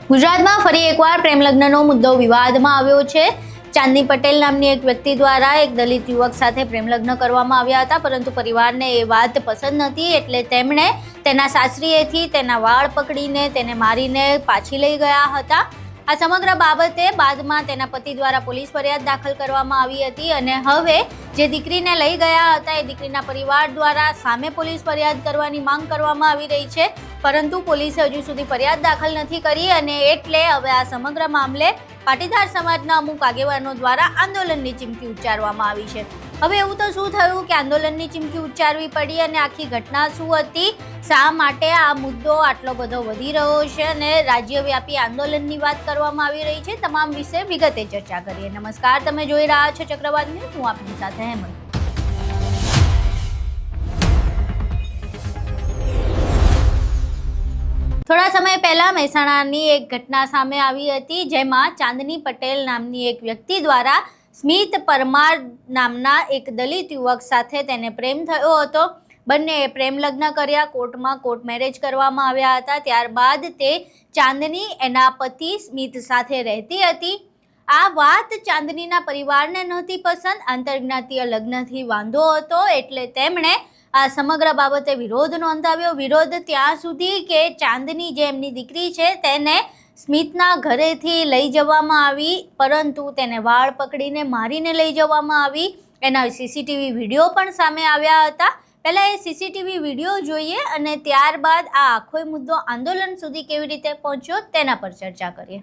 ગુજરાતમાં ફરી એકવાર પ્રેમ લગ્નનો મુદ્દો વિવાદમાં આવ્યો છે। ચાંદની પટેલ નામની એક વ્યક્તિ દ્વારા એક દલિત યુવક સાથે પ્રેમ લગ્ન કરવામાં આવ્યા હતા, પરંતુ પરિવારને એ વાત પસંદ નહોતી, એટલે તેમણે તેના સાસરીએથી તેના વાળ પકડીને તેને મારીને પાછી લઈ ગયા હતા। આ સમગ્ર બાબતે બાદમાં તેના પતિ દ્વારા પોલીસ ફરિયાદ દાખલ કરવામાં આવી હતી અને હવે જે દીકરીને લઈ ગયા હતા એ દીકરીના પરિવાર દ્વારા સામે પોલીસ ફરિયાદ કરવાની માંગ કરવામાં આવી રહી છે, પરંતુ પોલીસે હજુ સુધી ફરિયાદ દાખલ નથી કરી અને એટલે હવે આ સમગ્ર મામલે પાટીદાર સમાજના અમુક આગેવાનો દ્વારા આંદોલનની ચીમકી ઉચ્ચારવામાં આવી છે। હવે એવું તો શું થયું કે આંદોલનની ચીમકી ઉચ્ચારવી પડી અને આખી ઘટના શું હતી, શા માટે આ મુદ્દો આટલો બધો વધી રહ્યો છે અને રાજ્યવ્યાપી આંદોલનની વાત કરવામાં આવી રહી છે, તમામ વિશે વિગતે ચર્ચા કરીએ। નમસ્કાર, તમે જોઈ રહ્યા છો ચક્રવાત ન્યૂઝ, હું આપની સાથે હેમંત। થોડા સમય પહેલા મહેસાણાની એક ઘટના સામે આવી હતી, જેમાં ચાંદની પટેલ નામની એક વ્યક્તિ દ્વારા સ્મિત પરમાર નામના એક દલિત યુવક સાથે તેને પ્રેમ થયો હતો। બંનેએ પ્રેમ લગ્ન કર્યા, કોર્ટમાં કોર્ટ મેરેજ કરવામાં આવ્યા હતા। ત્યારબાદ તે ચાંદની એના પતિ સ્મિત સાથે રહેતી હતી। આ વાત ચાંદનીના પરિવારને નહોતી પસંદ, આંતરજ્ઞાતીય લગ્નથી વાંધો હતો, એટલે તેમણે આ સમગ્ર બાબતે વિરોધ નોંધાવ્યો। વિરોધ ત્યાં સુધી કે ચાંદની જે એમની દીકરી છે તેને સ્મિતના ઘરેથી લઈ જવામાં આવી, પરંતુ તેને વાળ પકડીને મારીને લઈ જવામાં આવી। એના સીસીટીવી વિડીયો પણ સામે આવ્યા હતા। પહેલાં એ સીસીટીવી વિડીયો જોઈએ અને ત્યારબાદ આ આખો મુદ્દો આંદોલન સુધી કેવી રીતે પહોંચ્યો તેના પર ચર્ચા કરીએ।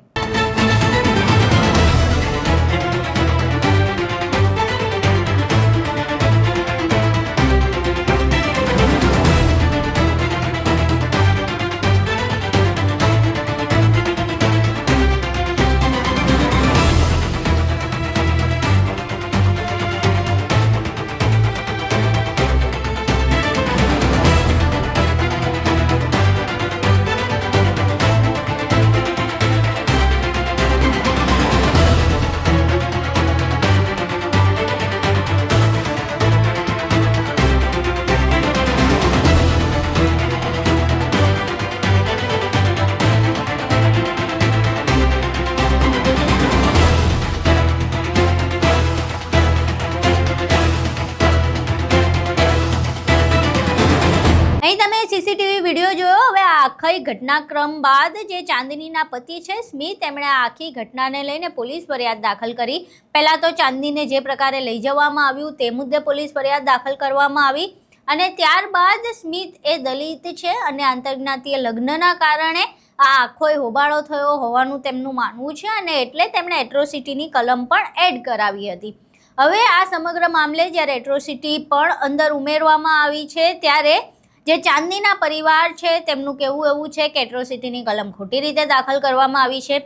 સીસીટીવી વિડીયો જોયો। હવે આ આખી ઘટનાક્રમ બાદ જે ચાંદનીના પતિ છે સ્મિત, એમણે આ આખી ઘટનાને લઈને પોલીસ ફરિયાદ દાખલ કરી। પહેલાં તો ચાંદનીને જે પ્રકારે લઈ જવામાં આવ્યું તે મુદ્દે પોલીસ ફરિયાદ દાખલ કરવામાં આવી અને ત્યારબાદ સ્મિત એ દલિત છે અને આંતરજ્ઞાતીય લગ્નના કારણે આ આખો હોબાળો થયો હોવાનું તેમનું માનવું છે અને એટલે તેમણે એટ્રોસિટીની કલમ પણ એડ કરાવી હતી। હવે આ સમગ્ર મામલે જ્યારે એટ્રોસિટી પણ અંદર ઉમેરવામાં આવી છે, ત્યારે જે ચાંદનીના પરિવાર છે તેમનું કહેવું એવું છે કે એટ્રોસિટીની કલમ ખોટી રીતે દાખલ કરવામાં આવી છે।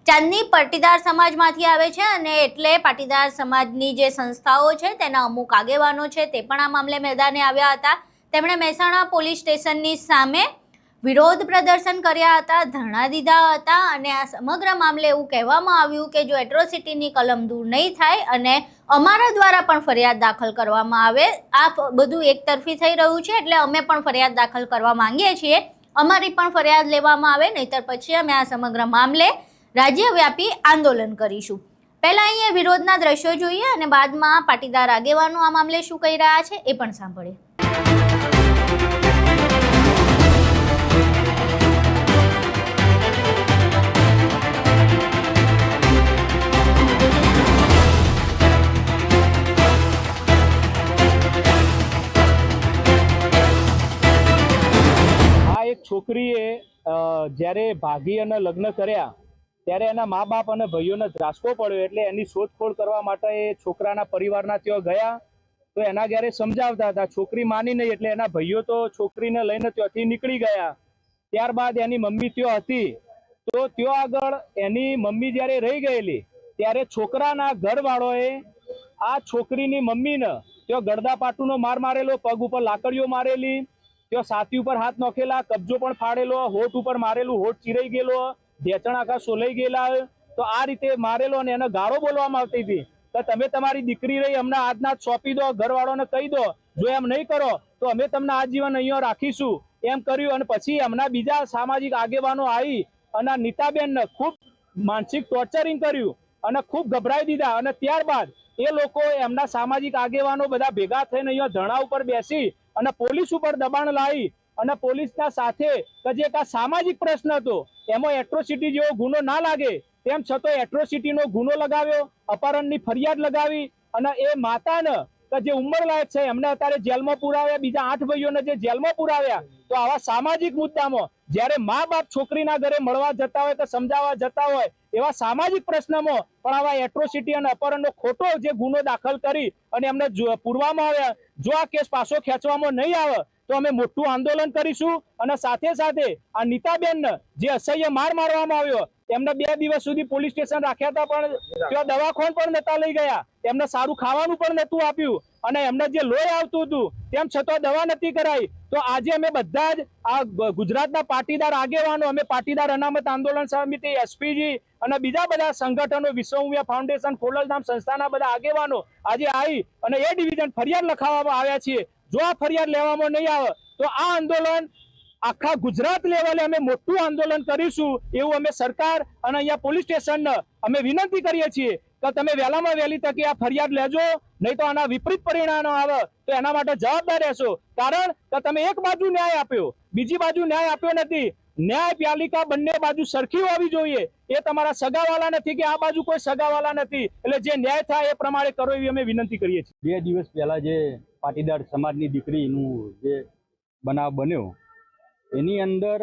ચાંદની પાટીદાર સમાજમાંથી આવે છે અને એટલે પાટીદાર સમાજની જે સંસ્થાઓ છે તેના અમુક આગેવાનો છે તે પણ આ મામલે મેદાને આવ્યા હતા। તેમણે મહેસાણા પોલીસ સ્ટેશનની સામે વિરોધ પ્રદર્શન કર્યા હતા, ધરણા દીધા હતા અને આ સમગ્ર મામલે એવું કહેવામાં આવ્યું કે જો એટ્રોસિટીની કલમ દૂર નહીં થાય અને અમારા દ્વારા પણ ફરિયાદ દાખલ કરવામાં આવે, આ બધું એકતરફી થઈ રહ્યું છે એટલે અમે પણ ફરિયાદ દાખલ કરવા માંગીએ છીએ, અમારી પણ ફરિયાદ લેવામાં આવે, નહીંતર પછી અમે આ સમગ્ર મામલે રાજ્યવ્યાપી આંદોલન કરીશું। પહેલાં અહીંયા વિરોધના દ્રશ્યો જોઈએ અને બાદમાં પાટીદાર આગેવાનો આ મામલે શું કહી રહ્યા છે એ પણ સાંભળીએ। છોકરીએ જ્યારે ભાગી અને લગ્ન કર્યા ત્યારે એના મા બાપ અને ભાઈઓને ધ્રાસકો પડ્યો, એટલે એની શોધખોળ કરવા માટે એ છોકરાના પરિવારના ત્યાં ગયા તો એના ઘરે સમજાવતા હતા, છોકરી માની નહીં એટલે એના ભાઈઓ તો છોકરીને લઈને ત્યાંથી નીકળી ગયા। ત્યારબાદ એની મમ્મી ત્યાં હતી તો ત્યાં આગળ એની મમ્મી જ્યારે રહી ગયેલી ત્યારે છોકરાના ઘરવાળોએ આ છોકરીની મમ્મીને ત્યાં ગળદાપાટુનો માર મારેલો, પગ ઉપર લાકડીઓ મારેલી, ત્યાં છાતી ઉપર હાથ નોખેલા, કબજો પણ ફાડેલો, હોઠ ઉપર મારેલું, હોઠ ચીરાઈ ગયેલો, ઢેચણ આખા સોલાઈ ગયેલા, તો આ રીતે મારેલો અને એને ગાળો બોલવામાં આવતી હતી કે તમે તમારી દીકરી રહી અમને આજના જ સોંપી દો, ઘરવાળોને કહી દો, જો એમ નહીં કરો તો અમે તમને આજીવન અહીંયા રાખીશું એમ કર્યું। અને પછી એમના બીજા સામાજિક આગેવાનો આવી અને નીતાબેનને ખૂબ માનસિક ટોર્ચરિંગ કર્યું અને ખૂબ ગભરાઈ દીધા. અને ત્યારબાદ એ લોકો એમના સામાજિક આગેવાનો બધા ભેગા થઈને અહીંયા ધરણા ઉપર બેસી અને પોલીસ ઉપર દબાણ લાવી અને પોલીસના સાથે કે જે એક આ સામાજિક પ્રશ્ન હતો એમાં એટ્રોસિટી જેવો ગુનો ના લાગે તેમ છતાં એટ્રોસિટીનો ગુનો લગાવ્યો, અપહરણની ફરિયાદ લગાવી અને એ માતાને કે જે ઉંમરલાયક છે એમને અત્યારે જેલમાં પુરાવ્યા, બીજા 8 ભાઈઓને જે જેલમાં પુરાવ્યા. તો આવા સામાજિક મુદ્દામાં જ્યારે મા બાપ છોકરીના ઘરે મળવા જતા હોય કે સમજાવવા જતા હોય એવા સામાજિક પ્રશ્નમાં પણ આવા એટ્રોસિટી અને અપહરણનો ખોટો જે ગુનો દાખલ કરી અને એમને પૂરવામાં આવ્યા. જો આ કેસ પાછો ખેંચવામાં નહીં આવે તો અમે મોટું આંદોલન કરીશું. અને સાથે સાથે આ નીતાબેનને જે અસહ્ય માર મારવામાં આવ્યો એમને 2 દિવસ સુધી પોલીસ સ્ટેશન રાખ્યા હતા, પણ ત્યાં દવાખાન પણ નતા લઈ ગયા, એમને સારું ખાવાનું પણ નતું આપ્યું અને એમને જે લોહી આવતું હતું તેમ છતાં દવા નથી કરાઈ. તો આજે અમે બધા જ આ ગુજરાતના પાટીદાર આગેવાનો, અમે પાટીદાર અનામત આંદોલન સમિતિ, એસપીજી અને બીજા બધા સંગઠનો, વિશ્વ ઉમિયા ફાઉન્ડેશન, ખોડલધામ સંસ્થાના બધા આગેવાનો આજે આવી અને એ ડિવિઝન ફરિયાદ લખાવવામાં આવ્યા છીએ. જો આ ફરિયાદ લેવામાં નહીં આવે તો આ આંદોલન આખા ગુજરાત લેવલે અમે મોટું આંદોલન કરીશું એવું અમે સરકાર અને અહીંયા પોલીસ સ્ટેશનને અમે વિનંતી કરીએ છીએ કે તમે વહેલામાં વહેલી તકે આ ફરિયાદ લેજો, નહીં તો આના વિપરીત પરિણામ આવે તો એના માટે જવાબદાર રહેશો. કારણ કે તમે એક બાજુ ન્યાય આપ્યો, બીજી બાજુ ન્યાય આપ્યો નથી. ન્યાય પાલિકા બંને બાજુ સરખી હોવી જોઈએ. એ તમારા સગાવાલા નથી કે આ બાજુ કોઈ સગાવાલા નથી. એટલે જે ન્યાય થાય એ પ્રમાણે કરો એવી અમે વિનંતી કરીએ છીએ. 2 દિવસ પહેલા જે પાટીદાર સમાજની દીકરીનું જે બનાવ બન્યો એની અંદર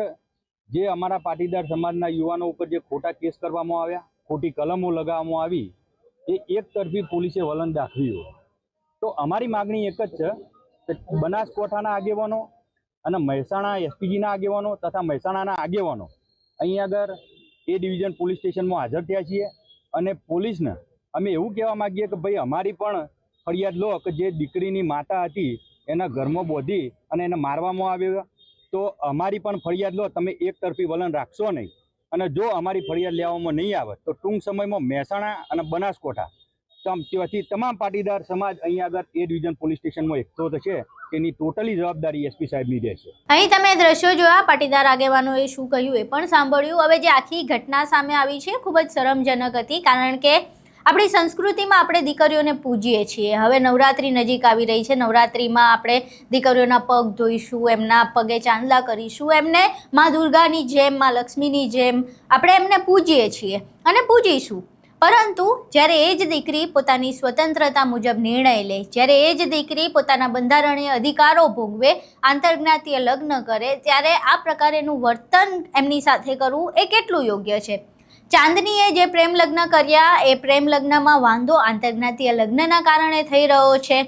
જે અમારા પાટીદાર સમાજના યુવાનો ઉપર જે ખોટા કેસ કરવામાં આવ્યા, ખોટી કલમો લગાવવામાં આવી, એ એક તરફી પોલીસે વલણ દાખવ્યું. તો અમારી માગણી એક જ છે કે બનાસકાંઠાના આગેવાનો અને મહેસાણા એસપીજીના આગેવાનો તથા મહેસાણાના આગેવાનો અહીં આગળ એ ડિવિઝન પોલીસ સ્ટેશનમાં હાજર થયા છીએ અને પોલીસને અમે એવું કહેવા માગીએ કે ભાઈ અમારી પણ ફરિયાદ લો કે જે દીકરીની માતા હતી એના ઘરમાં બોધી અને એને મારવામાં આવ્યો. તો અમારી પણ ફરિયાદ લો, તમે એક તરફી વલણ રાખશો નહીં. અને જો અમારી ફરિયાદ લેવામાં નહીં આવે તો ટૂંક સમયમાં મહેસાણા અને બનાસકાંઠા ત્યાંથી તમામ પાટીદાર સમાજ અહીંયા આગળ એ ડિવિઝન પોલીસ સ્ટેશનમાં એકઠો થશે. તેની ટોટલી જવાબદારી એસપી સાહેબની રહેશે. અહીં તમે દ્રશ્યો જોયા, પાટીદાર આગેવાનોએ શું કહ્યું એ પણ સાંભળ્યું. હવે જે આખી ઘટના સામે આવી છે ખૂબ જ શરમજનક હતી, કારણ કે આપણી સંસ્કૃતિમાં આપણે દીકરીઓને પૂજીએ છીએ. હવે નવરાત્રિ નજીક આવી રહી છે. નવરાત્રિમાં આપણે દીકરીઓના પગ ધોઈશું, એમના પગે ચાંદલા કરીશું, એમને મા દુર્ગાની જેમ, મા લક્ષ્મીની જેમ આપણે એમને પૂજીએ છીએ અને પૂજીશું. પરંતુ જ્યારે એ જ દીકરી પોતાની સ્વતંત્રતા મુજબ નિર્ણય લે, જ્યારે એ જ દીકરી પોતાના બંધારણીય અધિકારો ભોગવે, આંતરજ્ઞાતીય લગ્ન કરે, ત્યારે આ પ્રકારેનું વર્તન એમની સાથે કરવું એ કેટલું યોગ્ય છે? ચાંદનીએ જે પ્રેમ લગ્ન કર્યા એ પ્રેમ લગ્નમાં વાંધો આંતરજ્ઞાતીય લગ્નના કારણે થઈ રહ્યો છે.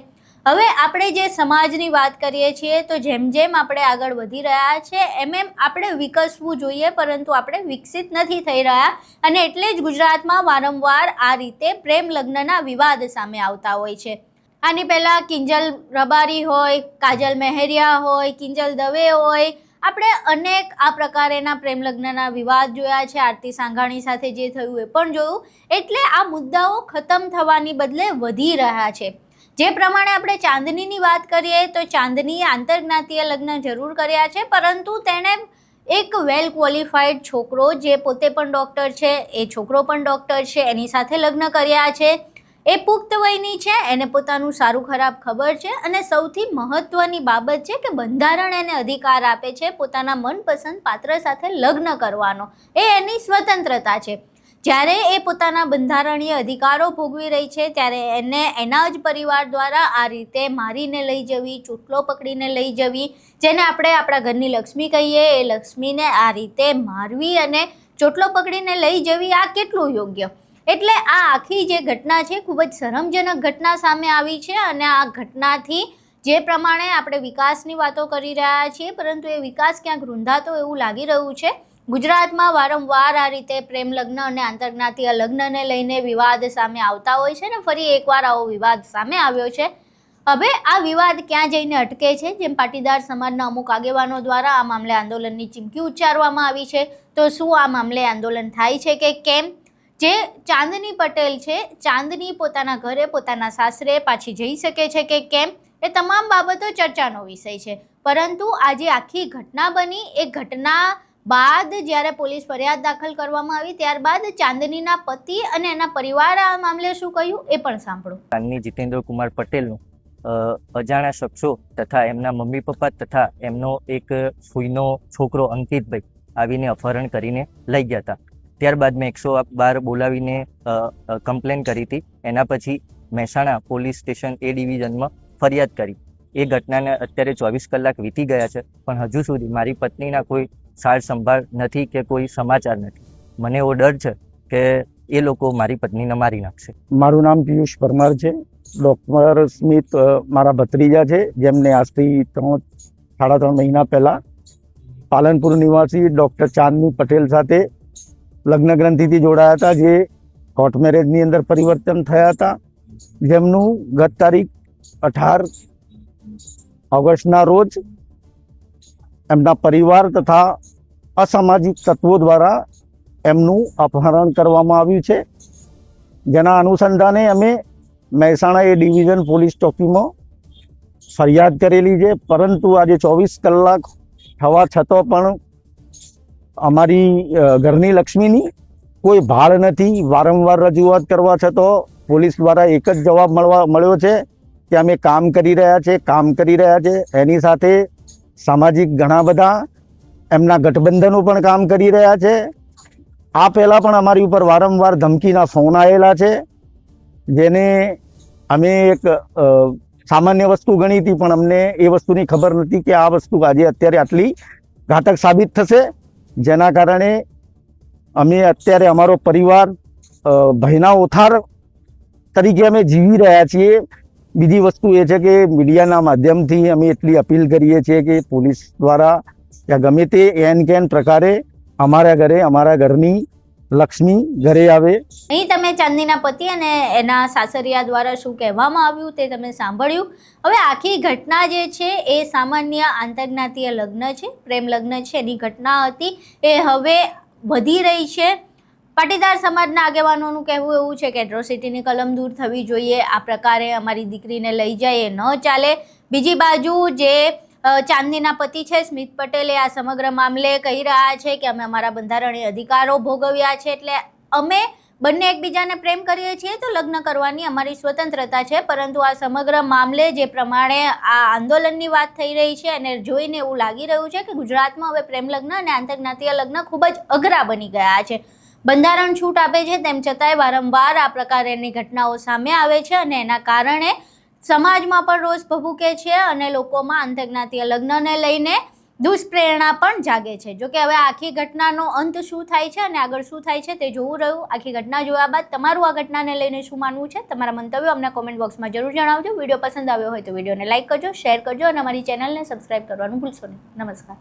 હવે આપણે જે સમાજની વાત કરીએ છીએ તો જેમ જેમ આપણે આગળ વધી રહ્યા છે એમ આપણે વિકસવું જોઈએ, પરંતુ આપણે વિકસિત નથી થઈ રહ્યા. અને એટલે જ ગુજરાતમાં વારંવાર આ રીતે પ્રેમ લગ્નના વિવાદ સામે આવતા હોય છે. આની પહેલાં કિંજલ રબારી હોય, કાજલ મહેરિયા હોય, કિંજલ દવે હોય, આપણે અનેક આ પ્રકારેના પ્રેમ લગ્નના વિવાદ જોયા છે. આરતી સાંઘાણી સાથે જે થયું એ પણ જોયું. એટલે આ મુદ્દાઓ ખતમ થવાની બદલે વધી રહ્યા છે. જે પ્રમાણે આપણે ચાંદનીની વાત કરીએ તો ચાંદનીએ આંતરજ્ઞાતીય લગ્ન જરૂર કર્યા છે, પરંતુ તેણે એક વેલ ક્વોલિફાઈડ છોકરો જે પોતે પણ ડૉક્ટર છે, એ છોકરો પણ ડૉક્ટર છે, એની સાથે લગ્ન કર્યા છે. એ પુખ્ત વયની છે, એને પોતાનું સારું ખરાબ ખબર છે અને સૌથી મહત્ત્વની બાબત છે કે બંધારણ એને અધિકાર આપે છે પોતાના મનપસંદ પાત્ર સાથે લગ્ન કરવાનો. એ એની સ્વતંત્રતા છે. જ્યારે એ પોતાના બંધારણીય અધિકારો ભોગવી રહી છે ત્યારે એને એના જ પરિવાર દ્વારા આ રીતે મારીને લઈ જવી, ચૂંટલો પકડીને લઈ જવી, જેને આપણે આપણા ઘરની લક્ષ્મી કહીએ, એ લક્ષ્મીને આ રીતે મારવી અને ચોટલો પકડીને લઈ જવી, આ કેટલું યોગ્ય? એટલે આ આખી જે ઘટના છે ખૂબ જ શરમજનક ઘટના સામે આવી છે. અને આ ઘટનાથી જે પ્રમાણે આપણે વિકાસની વાતો કરી રહ્યા છીએ, પરંતુ એ વિકાસ ક્યાંક રૂંધાતો એવું લાગી રહ્યું છે. ગુજરાતમાં વારંવાર આ રીતે પ્રેમ લગ્ન અને આંતરજ્ઞાતીય લગ્નને લઈને વિવાદ સામે આવતા હોય છે ને ફરી એકવાર આવો વિવાદ સામે આવ્યો છે. હવે આ વિવાદ ક્યાં જઈને અટકે છે? જેમ પાટીદાર સમાજના અમુક આગેવાનો દ્વારા આ મામલે આંદોલનની ચીમકી ઉચ્ચારવામાં આવી છે, તો શું આ મામલે આંદોલન થાય છે કે કેમ? જે ચાંદની પટેલ છે, ચાંદની પોતાના ઘરે, પોતાના સાસરે પાછી જઈ શકે છે કે કેમ? એ તમામ બાબતો ચર્ચાનો વિષય છે. પરંતુ આજે આખી ઘટના બની, એ ઘટના બાદ જ્યારે પોલીસ ફરિયાદ દાખલ કરવામાં આવી ત્યારબાદ ચાંદનીના પતિ અને એના પરિવારે આ મામલે શું કહ્યું એ પણ સાંભળો. ચાંદની જીતેન્દ્ર કુમાર પટેલનું અજાણ્યા શખ્સો તથા એમના મમ્મી પપ્પા તથા એમનો એક ફૂઈનો છોકરો અંકિતભાઈ આવીને અપહરણ કરીને લઈ ગયા હતા. ત્યારબાદ મેં 112 બોલાવીને કમ્પ્લેન કરી હતી. એના પછી મહેસાણા પોલીસ સ્ટેશન એ ડિવિઝનમાં ફરિયાદ કરી. એ ઘટનાને અત્યારે 24 કલાક વીતી ગયા છે, પણ હજુ સુધી મારી પત્નીના કોઈ સાર સંભાળ નથી કે કોઈ સમાચાર નથી. મને એવો ડર છે કે એ લોકો મારી પત્નીને મારી નાખશે. મારું નામ પિયુષ પરમાર છે. ડૉક્ટર સ્મિથ મારા ભત્રીજા છે, જેમને આજથી 3.5 મહિના પહેલા પાલનપુર નિવાસી ડૉક્ટર ચાંદની પટેલ સાથે લગ્ન ગ્રંથિથી જોડાયા હતા, જે કોર્ટ મેરેજની અંદર પરિવર્તન થયા હતા, જેમનું ગત તારીખ 18 ઓગસ્ટના રોજ એમના પરિવાર તથા અસામાજિક તત્વો દ્વારા એમનું અપહરણ કરવામાં આવ્યું છે. જેના અનુસંધાને અમે મહેસાણા એ ડિવિઝન પોલીસ ચોકીમાં ફરિયાદ કરેલી છે, પરંતુ આજે 24 કલાક થવા છતાં પણ અમારી ઘરની લક્ષ્મીની કોઈ ભાળ નથી. વારંવાર રજૂઆત કરવા છતાં પોલીસ દ્વારા એક જ જવાબ મળ્યો છે કે અમે કામ કરી રહ્યા છે. એની સાથે સામાજિક ઘણા બધા એમના ગઠબંધનો પણ કામ કરી રહ્યા છે. આ પહેલાં પણ અમારી ઉપર વારંવાર ધમકીના ફોન આવેલા છે, જેને અમે એક સામાન્ય વસ્તુ ગણી હતી, પણ અમને એ વસ્તુની ખબર નથી કે આ વસ્તુ આજે અત્યારે આટલી ઘાતક સાબિત થશે. જેના કારણે અમે અત્યારે અમારો પરિવાર ભયના ઓથાર તરીકે અમે જીવી રહ્યા છીએ. બીજી વસ્તુ એ છે કે મીડિયાના માધ્યમથી અમે એટલી અપીલ કરીએ છીએ કે પોલીસ દ્વારા યા ગમે તે એન કેન પ્રકારે અમારા ઘરની લક્ષ્મી ઘરે આવે. અહીં તમે ચાંદનીના પતિ અને એના સાસરિયા દ્વારા શું કહેવામાં આવ્યું તે તમે સાંભળ્યું. હવે આખી ઘટના જે છે એ સામાન્ય આંતરજ્ઞાતીય લગ્ન છે, પ્રેમ લગ્ન છે, એની ઘટના હતી. એ હવે વધી રહી છે. પાટીદાર સમાજના આગેવાનોનું કહેવું એવું છે કે એટ્રોસિટીની કલમ દૂર થવી જોઈએ. આ પ્રકારે અમારી દીકરીને લઈ જાય એ ન ચાલે. બીજી બાજુ જે ચાંદનીના પતિ છે સ્મિત પટેલે આ સમગ્ર મામલે કહી રહ્યા છે કે અમે અમારા બંધારણીય અધિકારો ભોગવ્યા છે, એટલે અમે બંને એકબીજાને પ્રેમ કરીએ છીએ તો લગ્ન કરવાની અમારી સ્વતંત્રતા છે. પરંતુ આ સમગ્ર મામલે જે પ્રમાણે આ આંદોલનની વાત થઈ રહી છે અને જોઈને એવું લાગી રહ્યું છે કે ગુજરાતમાં હવે પ્રેમ લગ્ન અને આંતરજ્ઞાતીય લગ્ન ખૂબ જ અઘરા બની ગયા છે. બંધારણ છૂટ આપે છે, તેમ છતાંય વારંવાર આ પ્રકારની ઘટનાઓ સામે આવે છે અને એના કારણે સમાજમાં પણ રોષ ભભૂકે છે અને લોકોમાં આંતરજ્ઞાતીય લગ્નને લઈને દુષ્પ્રેરણા પણ જાગે છે. જોકે હવે આખી ઘટનાનો અંત શું થાય છે અને આગળ શું થાય છે તે જોવું રહ્યું. આખી ઘટના જોયા બાદ તમારું આ ઘટનાને લઈને શું માનવું છે, તમારા મંતવ્યો અમને કોમેન્ટ બોક્સમાં જરૂર જણાવજો. વિડીયો પસંદ આવ્યો હોય તો વિડીયોને લાઇક કરજો, શેર કરજો અને અમારી ચેનલને સબસ્ક્રાઇબ કરવાનું ભૂલશો નહીં. નમસ્કાર.